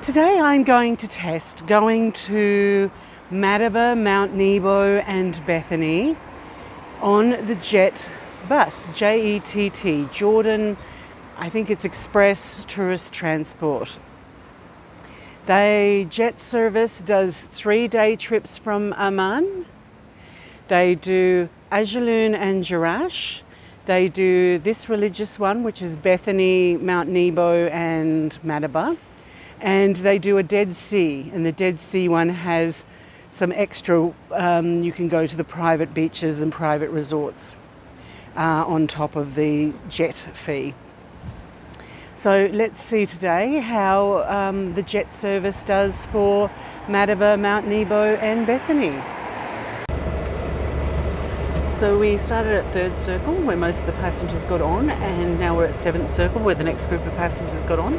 Today I'm going to test going to Madaba, Mount Nebo and Bethany on the JETT Bus, JETT, Jordan, I think it's Express Tourist Transport. JETT service does 3-day trips from Amman. They do Ajalun and Jerash. They do this religious one, which is Bethany, Mount Nebo and Madaba. And they do a Dead Sea, and the Dead Sea one has some extra, you can go to the private beaches and private resorts on top of the JETT fee. So let's see today how the JETT service does for Madaba, Mount Nebo and Bethany. So we started at 3rd Circle where most of the passengers got on, and now we're at 7th Circle where the next group of passengers got on,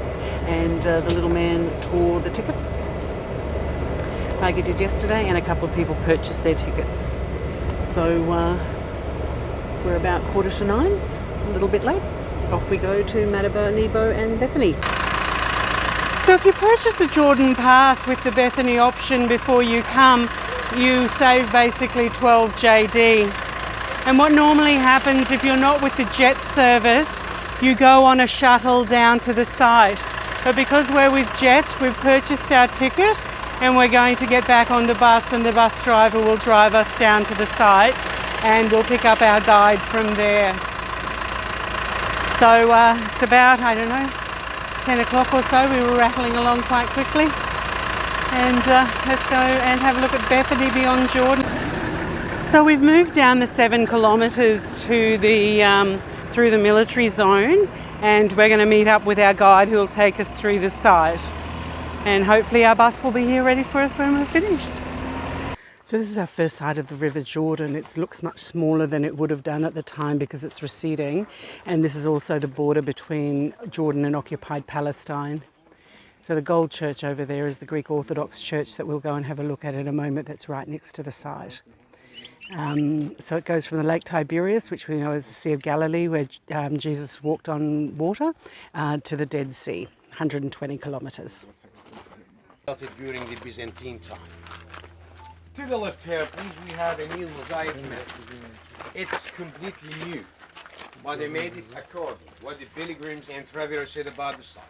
and the little man tore the ticket like he did yesterday, and a couple of people purchased their tickets. So we're about 8:45, a little bit late. Off we go to Madaba, Nebo and Bethany. So if you purchase the Jordan Pass with the Bethany option before you come, you save basically 12 JD. And what normally happens if you're not with the JETT service, you go on a shuttle down to the site. But because we're with JETT, we've purchased our ticket and we're going to get back on the bus, and the bus driver will drive us down to the site and we'll pick up our guide from there. So it's about, 10 o'clock or so. We were rattling along quite quickly. And let's go and have a look at Bethany Beyond Jordan. So we've moved down the 7 kilometres to the through the military zone, and we're going to meet up with our guide who will take us through the site. And hopefully our bus will be here ready for us when we're finished. So this is our first sight of the River Jordan. It looks much smaller than it would have done at the time because it's receding. And this is also the border between Jordan and occupied Palestine. So the gold church over there is the Greek Orthodox Church that we'll go and have a look at in a moment. That's right next to the site. So it goes from the Lake Tiberias, which we know as the Sea of Galilee, where Jesus walked on water, to the Dead Sea, 120 kilometres. During the Byzantine time. To the left here, please, we have a new mosaic map. It's completely new, but they made it according to what the pilgrims and travelers said about the site.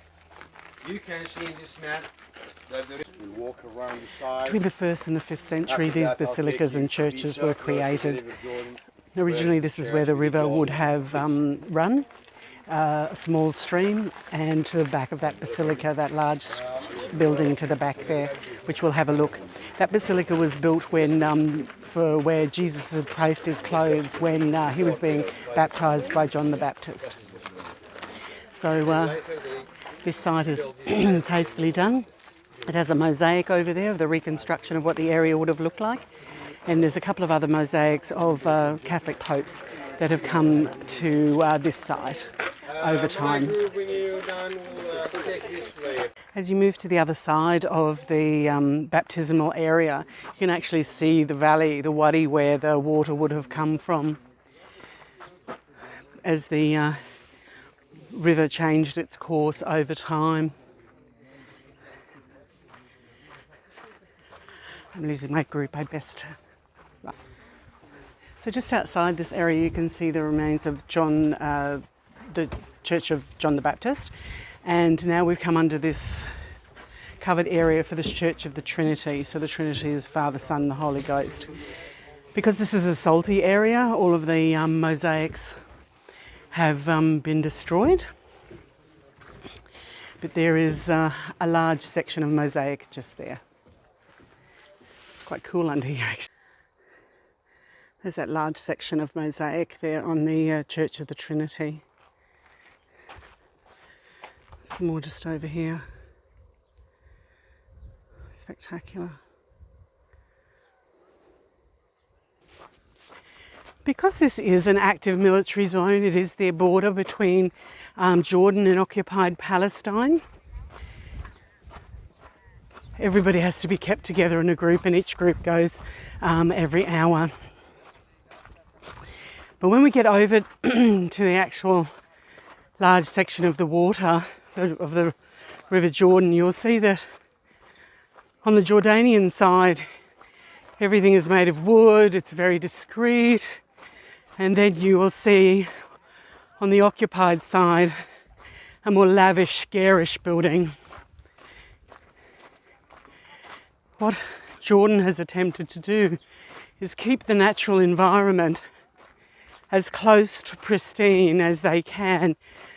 You can see in this map that we walk around the side. Between the 1st and the 5th century, these basilicas and churches were created. Originally, this is where the river would have run, a small stream, and to the back of that basilica, that large building to the back there, which we'll have a look. That basilica was built when for where Jesus had placed his clothes when he was being baptised by John the Baptist. So this site is tastefully done. It has a mosaic over there of the reconstruction of what the area would have looked like. And there's a couple of other mosaics of Catholic popes that have come to this site over time. As you move to the other side of the baptismal area, you can actually see the valley, the wadi, where the water would have come from as the river changed its course over time. I'm losing my group, I best. Right. So just outside this area you can see the remains of John, the Church of John the Baptist, and now we've come under this covered area for this Church of the Trinity. So the Trinity is Father, Son, the Holy Ghost. Because this is a salty area, all of the mosaics have been destroyed, but there is a large section of mosaic just there. It's quite cool under here actually. There's that large section of mosaic there on the Church of the Trinity. Some more just over here. Spectacular. Because this is an active military zone, it is their border between Jordan and occupied Palestine. Everybody has to be kept together in a group, and each group goes every hour. But when we get over to the actual large section of the water, of the River Jordan, you'll see that On the Jordanian side, everything is made of wood, it's very discreet, and then you will see on the occupied side a more lavish, garish building. What Jordan has attempted to do is keep the natural environment as close to pristine as they can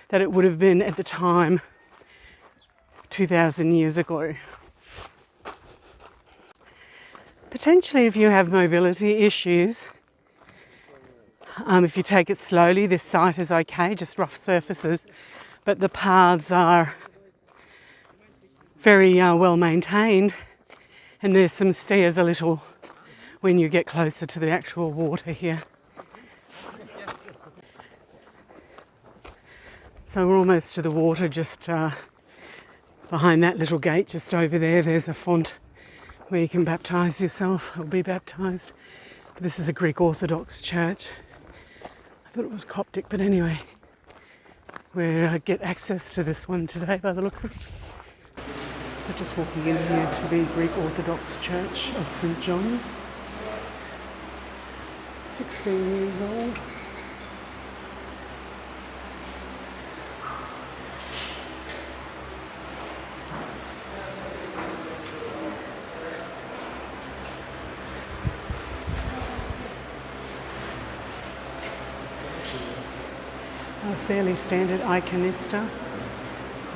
that it would have been at the time 2,000 years ago. Potentially, if you have mobility issues, if you take it slowly, this site is okay, just rough surfaces, but the paths are very well maintained, and there's some stairs a little when you get closer to the actual water here. So we're almost to the water, just behind that little gate just over there. There's a font where you can baptise yourself or be baptised. This is a Greek Orthodox Church. I thought it was Coptic, but anyway, we'll get access to this one today by the looks of it. So just walking in here to the Greek Orthodox Church of St. John. 16 years old. A fairly standard iconista.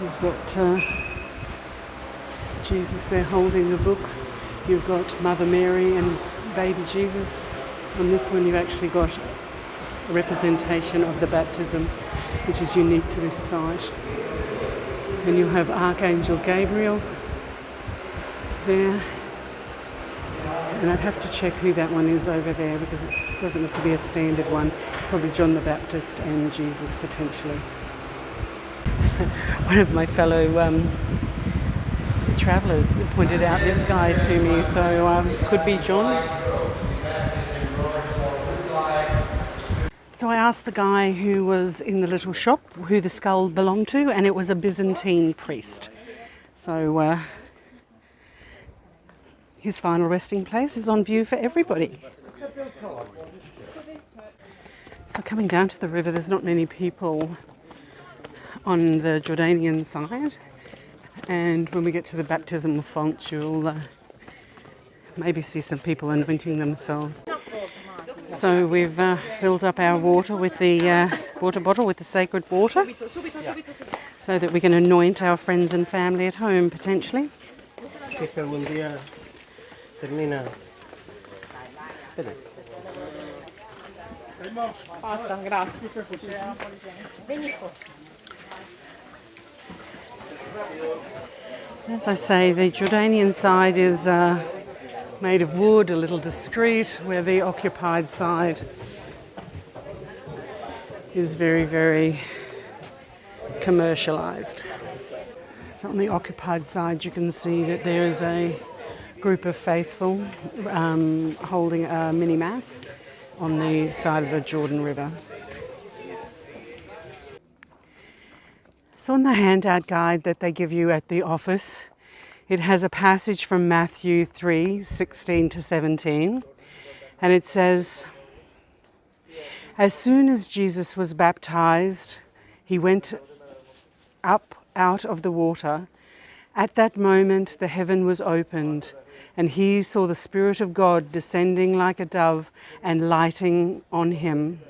You've got Jesus there holding the book. You've got Mother Mary and baby Jesus. On this one you've actually got a representation of the baptism, which is unique to this site. Then you'll have Archangel Gabriel there. And I'd have to check who that one is over there, because it doesn't look to be a standard one. It's probably John the Baptist and Jesus potentially. One of my fellow travellers pointed out this guy to me, so could be John. So I asked the guy who was in the little shop who the skull belonged to, and it was a Byzantine priest. So his final resting place is on view for everybody. So coming down to the river, there's not many people on the Jordanian side, and when we get to the baptismal font, you'll maybe see some people anointing themselves. So we've filled up our water with the water bottle with the sacred water, so that we can anoint our friends and family at home potentially. As I say, the Jordanian side is made of wood, a little discreet, where the occupied side is very, very commercialised. So on the occupied side you can see that there is a group of faithful holding a mini mass on the side of the Jordan River. So on the handout guide that they give you at the office, it has a passage from Matthew 3:16 to 17, and it says, "As soon as Jesus was baptized, he went up out of the water. At that moment the heaven was opened, and he saw the Spirit of God descending like a dove and lighting on him.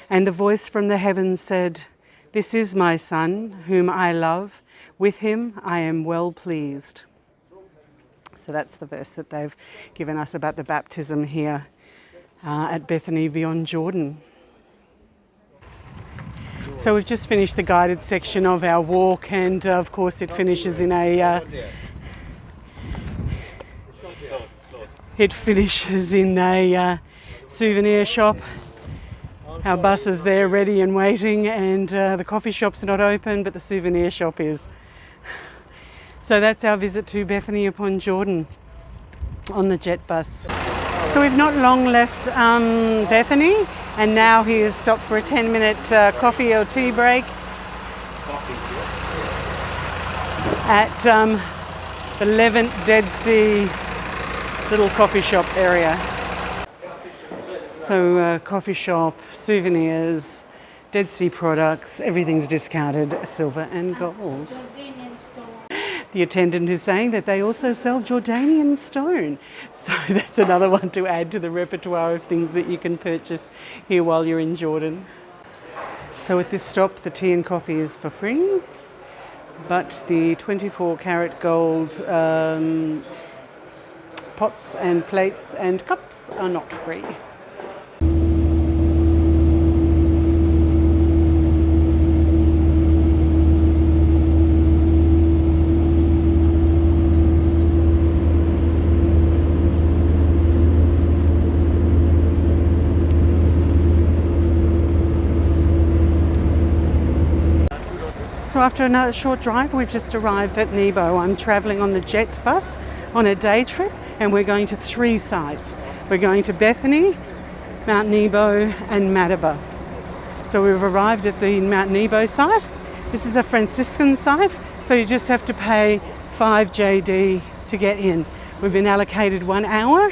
And the voice from the heavens said, 'This is my Son, whom I love. With him I am well pleased.'" So that's the verse that they've given us about the baptism here at Bethany Beyond Jordan. So we've just finished the guided section of our walk, and of course it finishes in a souvenir shop. Our bus is there ready and waiting, and the coffee shop's not open, but the souvenir shop is. So that's our visit to Bethany upon Jordan on the JETT Bus. So we've not long left Bethany, and now he has stopped for a 10-minute coffee or tea break at the Levant Dead Sea little coffee shop area. So coffee shop, souvenirs, Dead Sea products, everything's discounted, silver and gold. The attendant is saying that they also sell Jordanian stone. So that's another one to add to the repertoire of things that you can purchase here while you're in Jordan. So at this stop, the tea and coffee is for free, but the 24 karat gold pots and plates and cups are not free. So after another short drive, we've just arrived at Nebo. I'm travelling on the JETT bus on a day trip, and we're going to 3 sites. We're going to Bethany, Mount Nebo and Madaba. So we've arrived at the Mount Nebo site. This is a Franciscan site, so you just have to pay 5 JD to get in. We've been allocated 1 hour.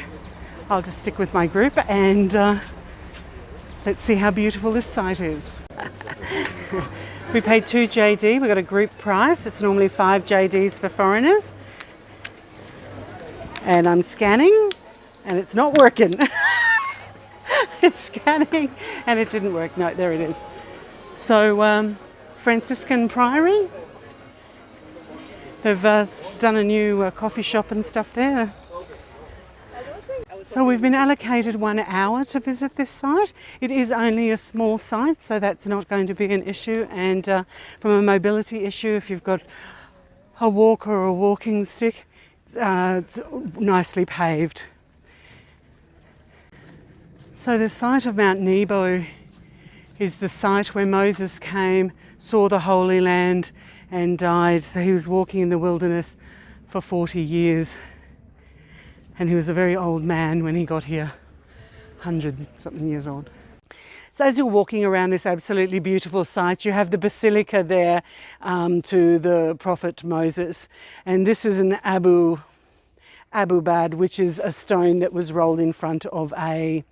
I'll just stick with my group and let's see how beautiful this site is. We paid 2 JD, we got a group price. It's normally 5 JDs for foreigners. And I'm scanning and it's not working. It's scanning and it didn't work. No, there it is. So Franciscan Priory. They've done a new coffee shop and stuff there. So we've been allocated 1 hour to visit this site. It is only a small site, so that's not going to be an issue. And from a mobility issue, if you've got a walker or a walking stick, it's nicely paved. So the site of Mount Nebo is the site where Moses came, saw the Holy Land and died. So he was walking in the wilderness for 40 years. And he was a very old man when he got here, 100-something years old. So as you're walking around this absolutely beautiful site, you have the basilica there to the prophet Moses. And this is an Abu Bad, which is a stone that was rolled in front of a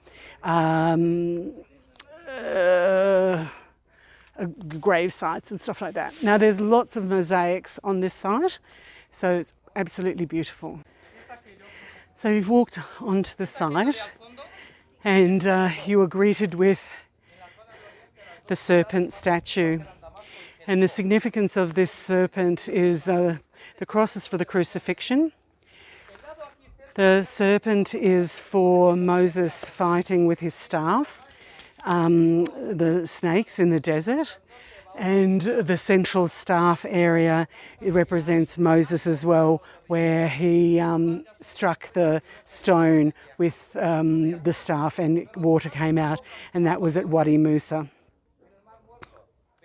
grave sites and stuff like that. Now there's lots of mosaics on this site, so it's absolutely beautiful. So you've walked onto the site and you were greeted with the serpent statue. And the significance of this serpent is the cross is for the crucifixion. The serpent is for Moses fighting with his staff, the snakes in the desert. And the central staff area, it represents Moses as well, where he struck the stone with the staff and water came out, and that was at Wadi Musa.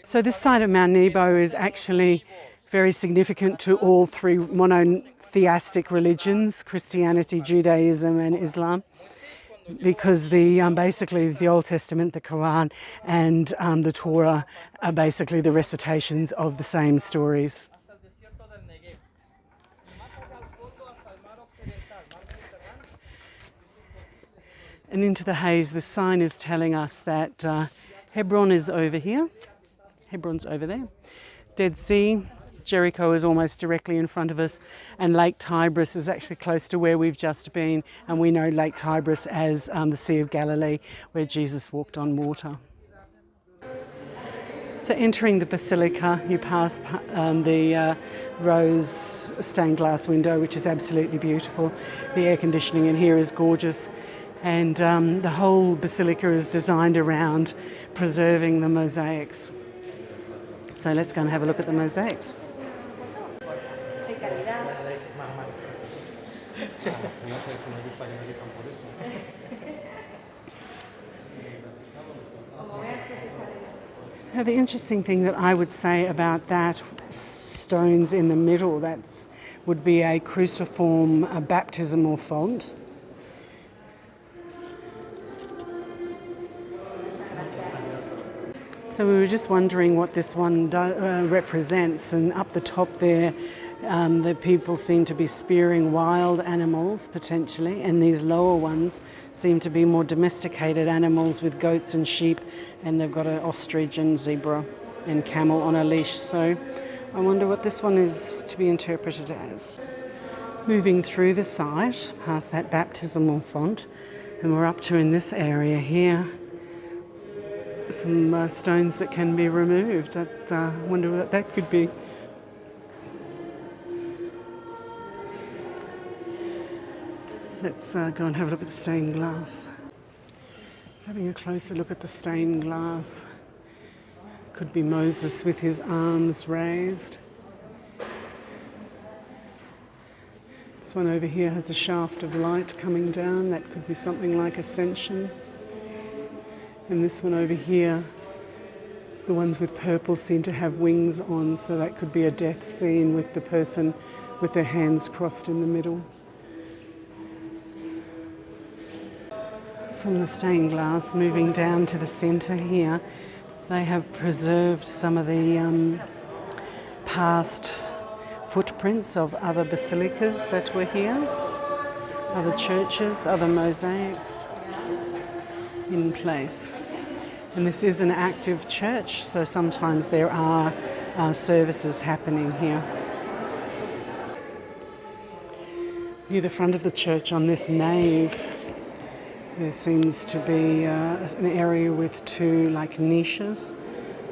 So this site of Mount Nebo is actually very significant to all 3 monotheistic religions, Christianity, Judaism and Islam, because basically the Old Testament, the Quran and the Torah are basically the recitations of the same stories. And into the haze, the sign is telling us that Hebron is over here. Hebron's over there. Dead Sea, Jericho is almost directly in front of us, and Lake Tigris is actually close to where we've just been, and we know Lake Tigris as the Sea of Galilee, where Jesus walked on water. So entering the basilica, you pass the rose stained glass window, which is absolutely beautiful. The air conditioning in here is gorgeous, and the whole basilica is designed around preserving the mosaics. So let's go and have a look at the mosaics. Now the interesting thing that I would say about that stones in the middle, that would be a cruciform, a baptismal font. So we were just wondering what this one represents, and up the top there The people seem to be spearing wild animals, potentially, and these lower ones seem to be more domesticated animals with goats and sheep, and they've got an ostrich and zebra and camel on a leash. So I wonder what this one is to be interpreted as. Moving through the site, past that baptismal font, and we're up to, in this area here, some stones that can be removed. I wonder what that could be. Let's go and have a look at the stained glass. Just having a closer look at the stained glass. Could be Moses with his arms raised. This one over here has a shaft of light coming down. That could be something like ascension. And this one over here, the ones with purple seem to have wings on, so that could be a death scene with the person with their hands crossed in the middle. From the stained glass, moving down to the centre here, they have preserved some of the past footprints of other basilicas that were here, other churches, other mosaics in place. And this is an active church, so sometimes there are services happening here. Near the front of the church on this nave, there seems to be an area with two niches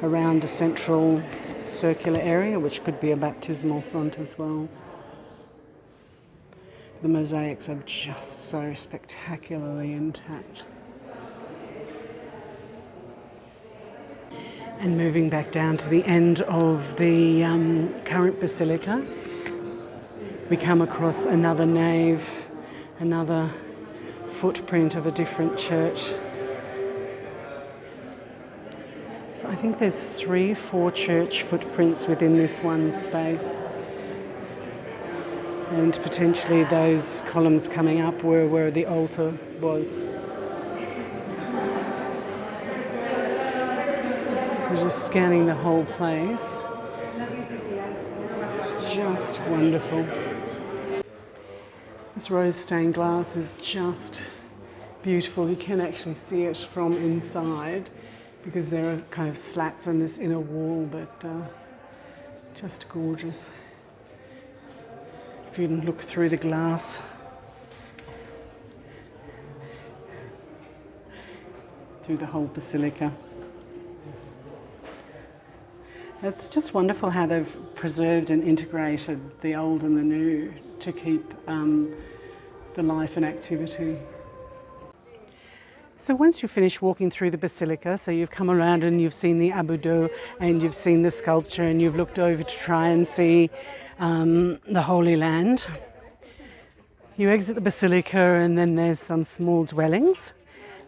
around a central circular area, which could be a baptismal font as well. The mosaics are just so spectacularly intact. And moving back down to the end of the current basilica, we come across another nave, another footprint of a different church. So I think there's 3-4 church footprints within this one space. And potentially those columns coming up were where the altar was. So just scanning the whole place. It's just wonderful. This rose stained glass is just beautiful. You can actually see it from inside because there are kind of slats in this inner wall, but just gorgeous. If you can look through the glass, through the whole basilica. It's just wonderful how they've preserved and integrated the old and the new to keep the life and activity. So once you finish walking through the basilica, so you've come around and you've seen the abudo and you've seen the sculpture and you've looked over to try and see the Holy Land, you exit the basilica and then there's some small dwellings,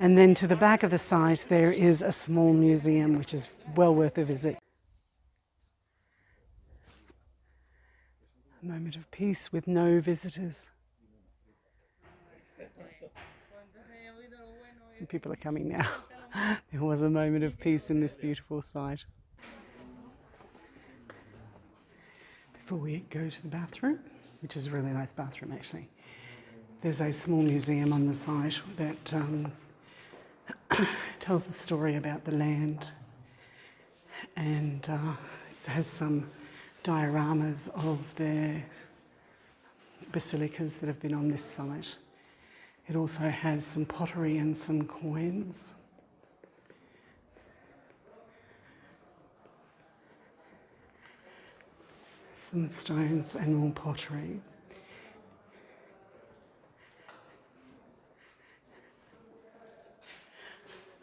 and then to the back of the site there is a small museum which is well worth a visit. A moment of peace with no visitors. Some people are coming now. There was a moment of peace in this beautiful site. Before we go to the bathroom, which is a really nice bathroom actually, there's a small museum on the site that tells the story about the land, and it has some dioramas of their basilicas that have been on this site. It also has some pottery and some coins. Some stones and more pottery.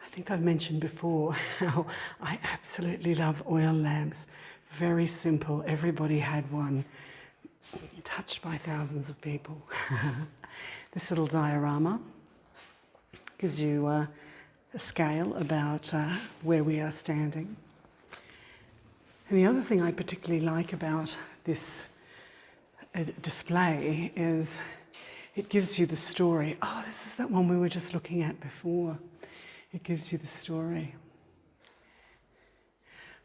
I think I've mentioned before how I absolutely love oil lamps. Very simple, everybody had one, touched by thousands of people. This little diorama gives you a scale about where we are standing. And the other thing I particularly like about this display is it gives you the story. Oh, this is that one we were just looking at before. It gives you the story.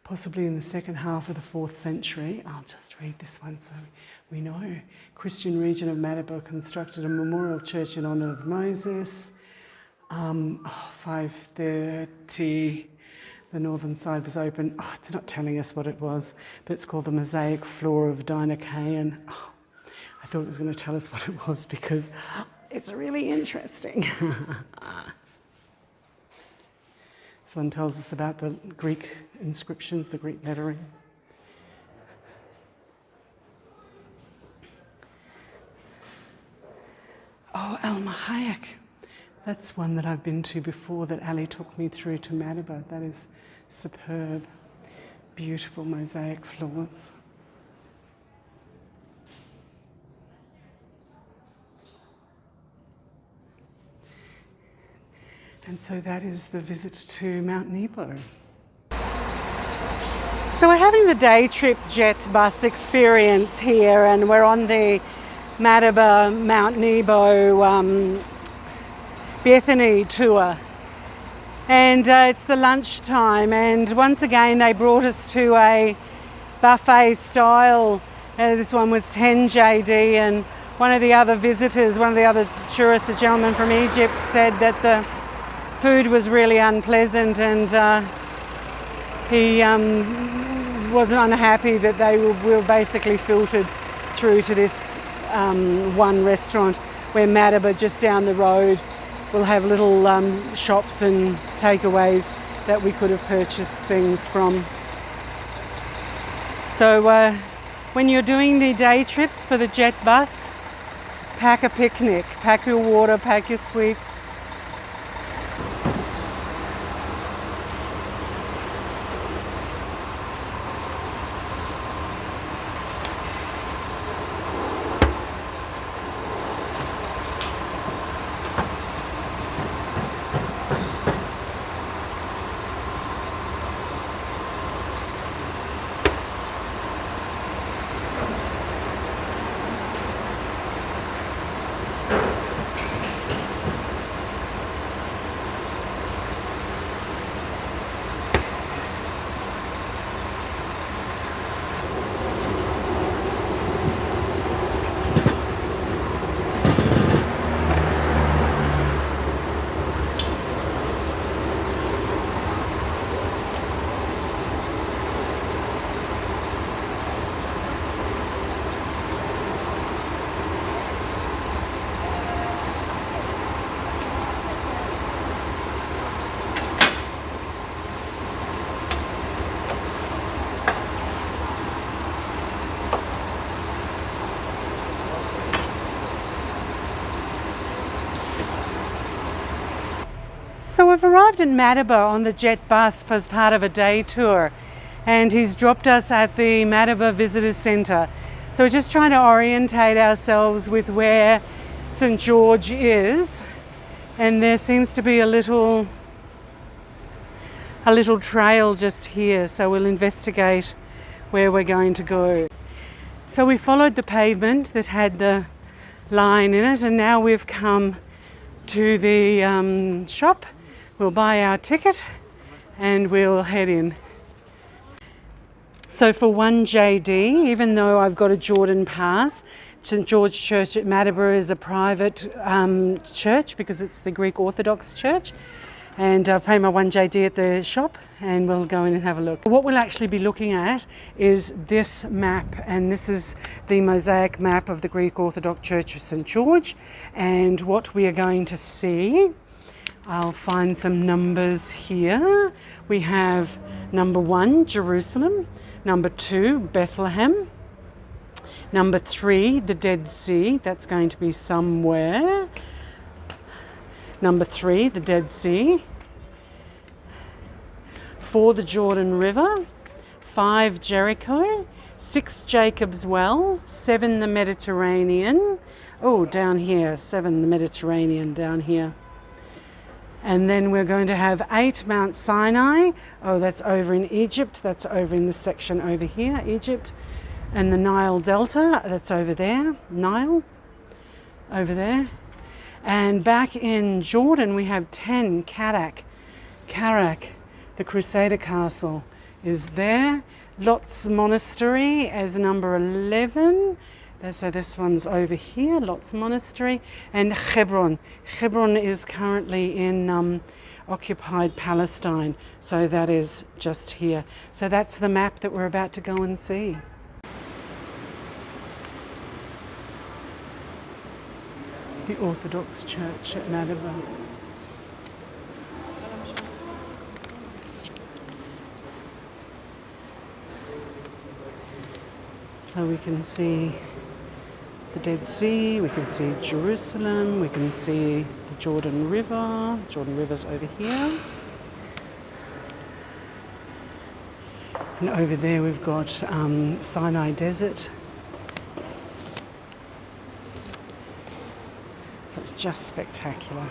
possibly in the second half of the 4th century. I'll just read this one so we know. Christian region of Madaba constructed a memorial church in honour of Moses. 530, the northern side was open. It's not telling us what it was, but it's called the mosaic floor of Dinocaean. I thought it was going to tell us what it was because it's really interesting. This one tells us about the Greek inscriptions, the Greek lettering. Oh, Al-Mahayek. That's one that I've been to before that Ali took me through to Madaba. That is superb. Beautiful mosaic floors. And so that is the visit to Mount Nebo. So we're having the day trip JETT Bus experience here, and we're on the Madaba Mount Nebo Bethany tour. And it's the lunchtime, and once again they brought us to a buffet style. This one was 10 JD, and one of the other visitors, one of the other tourists, a gentleman from Egypt, said that the food was really unpleasant, and he wasn't unhappy that they were basically filtered through to this one restaurant where Madaba, just down the road, will have little shops and takeaways that we could have purchased things from. So when you're doing the day trips for the JETT Bus, pack a picnic, pack your water, pack your sweets. So we've arrived in Madaba on the JETT Bus as part of a day tour, and he's dropped us at the Madaba Visitors Centre. So we're just trying to orientate ourselves with where St George is, and there seems to be a little trail just here, so we'll investigate where we're going to go. So we followed the pavement that had the line in it, and now we've come to the shop. We'll buy our ticket and we'll head in. So for 1 JD, even though I've got a Jordan pass, St George Church at Madaba is a private church because it's the Greek Orthodox Church. And I've paid my 1 JD at the shop, and we'll go in and have a look. What we'll actually be looking at is this map, and this is the mosaic map of the Greek Orthodox Church of St George. And what we are going to see, I'll find some numbers here. We have number 1, Jerusalem. Number 2, Bethlehem. Number 3, the Dead Sea. That's going to be somewhere. Number 3, the Dead Sea. 4, the Jordan River. 5, Jericho. 6, Jacob's Well. 7, the Mediterranean. Oh, down here, 7, the Mediterranean down here. And then we're going to have 8, Mount Sinai. Oh, that's over in Egypt. That's over in this section over here, Egypt. And the Nile Delta, that's over there, Nile, over there. And back in Jordan, we have 10, Karak, the Crusader Castle. is there. Lot's Monastery as number 11. So this one's over here, Lot's Monastery. And Hebron. Hebron is currently in occupied Palestine. So that is just here. So that's the map that we're about to go and see. The Orthodox Church at Madaba. So we can see the Dead Sea, we can see Jerusalem, we can see the Jordan River. Jordan River's over here. And over there we've got Sinai Desert. So it's just spectacular.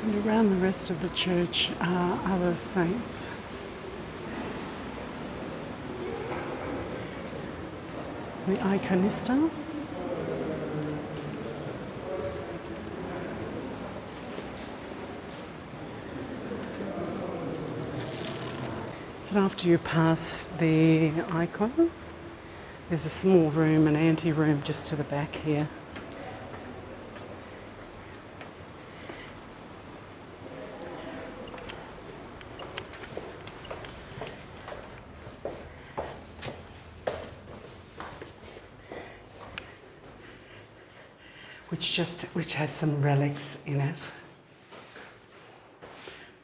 And around the rest of the church are other saints. The iconista. So after you pass the icons, there's a small room, an ante-room just to the back here. Which has some relics in it.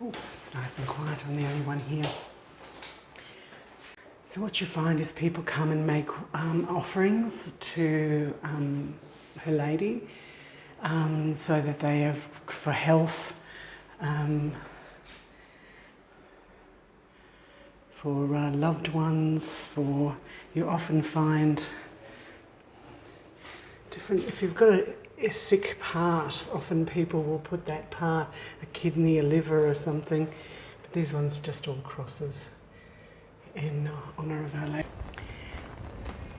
Oh, it's nice and quiet. I'm the only one here. So what you find is people come and make offerings to Her Lady, so that they have for health, for loved ones. For you often find different. If you've got a sick part, often people will put that part, a kidney, a liver or something, but these ones are just all crosses in honour of Our Lady.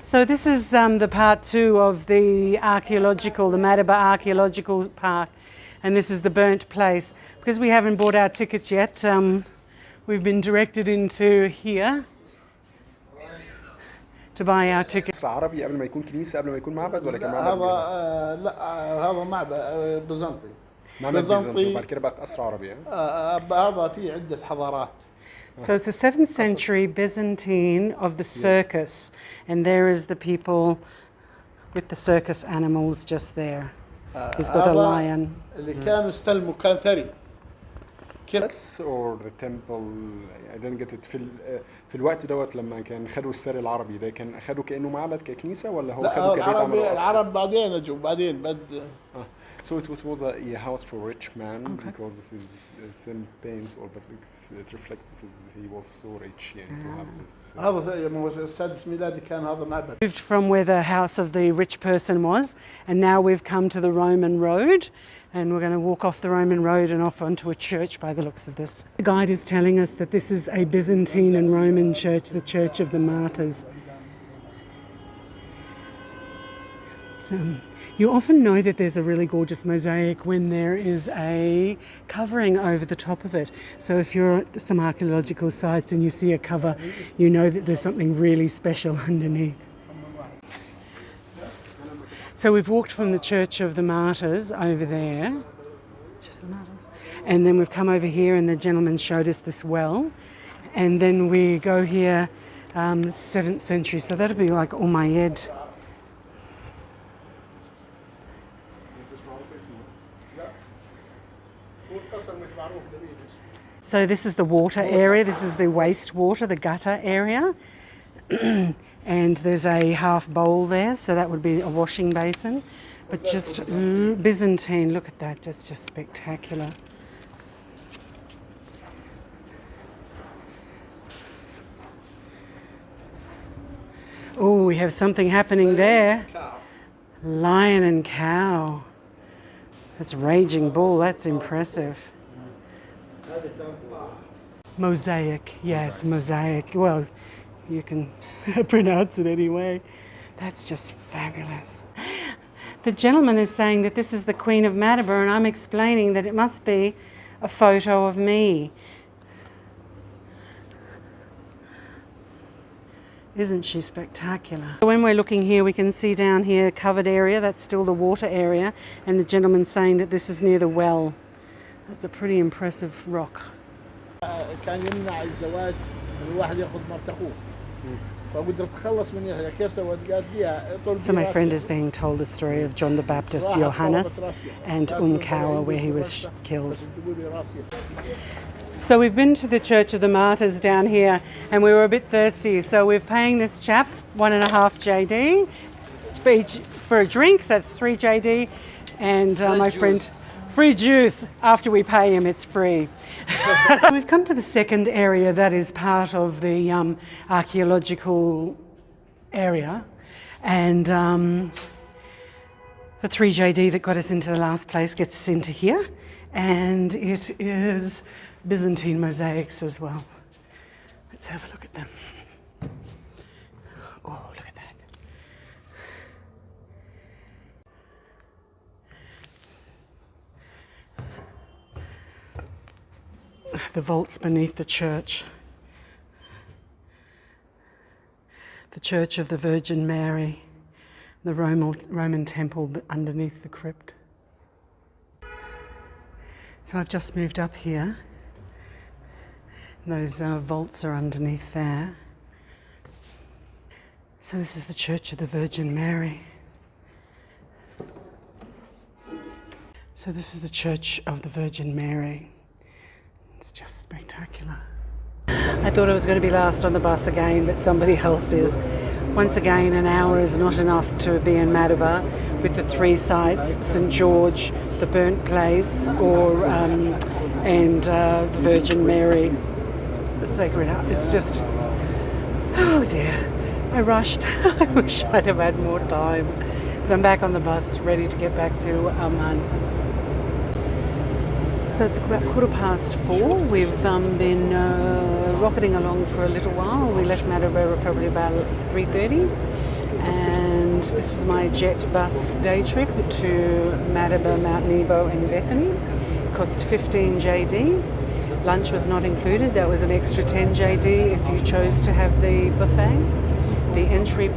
So this is the part 2 of the Madaba Archaeological Park, and this is the burnt place. Because we haven't bought our tickets yet, we've been directed into here to buy our tickets. عربي قبل ما يكون كنيسة قبل ما يكون معبد ولا كان معبد؟ لا هذا معبد بيزنطي. معبد بيزنطي وبعد كده بقت قصر عربي. هذا في عدة حضارات. So it's the 7th century Byzantine of the circus, and there is the people with the circus animals just there. He's got a lion. اللي كانوا استلموا كان ثري. or the temple I didn't get it في الوقت دوت لما كان خدوا السر العربي ده كان خدوا كأنه معبد ككنيسة ولا هو خدوا كبيت عملوا قصر؟ العرب بعدين اجوا بعدين So it was a house for a rich man, because his sin pains or it reflects he was so rich to have this. هذا السادس ميلادي كان هذا معبد. Moved from where the house of the rich person was, and now we've come to the Roman road, and we're going to walk off the Roman road and off onto a church by the looks of this. The guide is telling us that this is a Byzantine and Roman church, the Church of the Martyrs. You often know that there's a really gorgeous mosaic when there is a covering over the top of it. So if you're at some archaeological sites and you see a cover, you know that there's something really special underneath. So we've walked from the Church of the Martyrs over there, and then we've come over here and the gentleman showed us this well, and then we go here, 7th century, so that'll be like Umayyad. So this is the water area, this is the wastewater, the gutter area. And there's a half bowl there, so that would be a washing basin. But just Byzantine, look at that, that's just spectacular. Oh, we have something happening there. Lion and cow. That's raging bull, that's impressive. Mosaic, yes, mosaic. Well, you can pronounce it anyway. That's just fabulous. The gentleman is saying that this is the Queen of Madaba, and I'm explaining that it must be a photo of me. Isn't she spectacular? When we're looking here, we can see down here a covered area. That's still the water area, and the gentleman's saying that this is near the well. That's a pretty impressive rock. كان يمنع الزواج الواحد ياخذ مرت اخوه فقدرت تخلص منها كيف سوت قالت ليها So my friend is being told the story of John the Baptist, Johannes, and Kawa, where he was killed. So we've been to the Church of the Martyrs down here, and we were a bit thirsty, so we're paying this chap 1.5 JD for a drink, so that's 3 JD, and my friend, free juice. After we pay him, it's free. We've come to the second area that is part of the archaeological area, and the 3 JD that got us into the last place gets us into here, and it is Byzantine mosaics as well. Let's have a look at them. Oh, look at that. The vaults beneath the church. The Church of the Virgin Mary. The Roman temple underneath the crypt. So I've just moved up here. Those vaults are underneath there. So this is the Church of the Virgin Mary. So this is the Church of the Virgin Mary. It's just spectacular. I thought I was going to be last on the bus again, but somebody else is. Once again, an hour is not enough to be in Madaba with the 3 sites, St George, the Burnt Place, and the Virgin Mary, the Sacred Heart. It's just, oh dear, I rushed. I wish I'd have had more time. But I'm back on the bus, ready to get back to Amman. So it's about 4:15. We've been rocketing along for a little while. We left Madaba probably about 3:30, and this is my JETT Bus day trip to Madaba, Mount Nebo and Bethany. It cost 15 JD. Lunch was not included. That was an extra 10 JD if you chose to have the buffet. The entries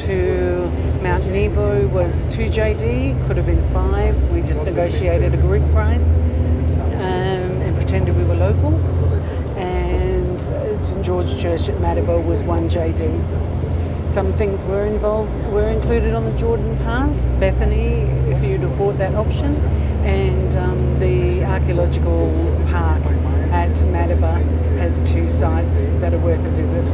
to Mount Nebo was 2 JD, could have been 5. We just negotiated a group price and pretended we were local. And St George Church at Madaba was 1 JD. Some things were included on the Jordan Pass, Bethany, if you'd have bought that option, and the archaeological park at Madaba has 2 sites that are worth a visit.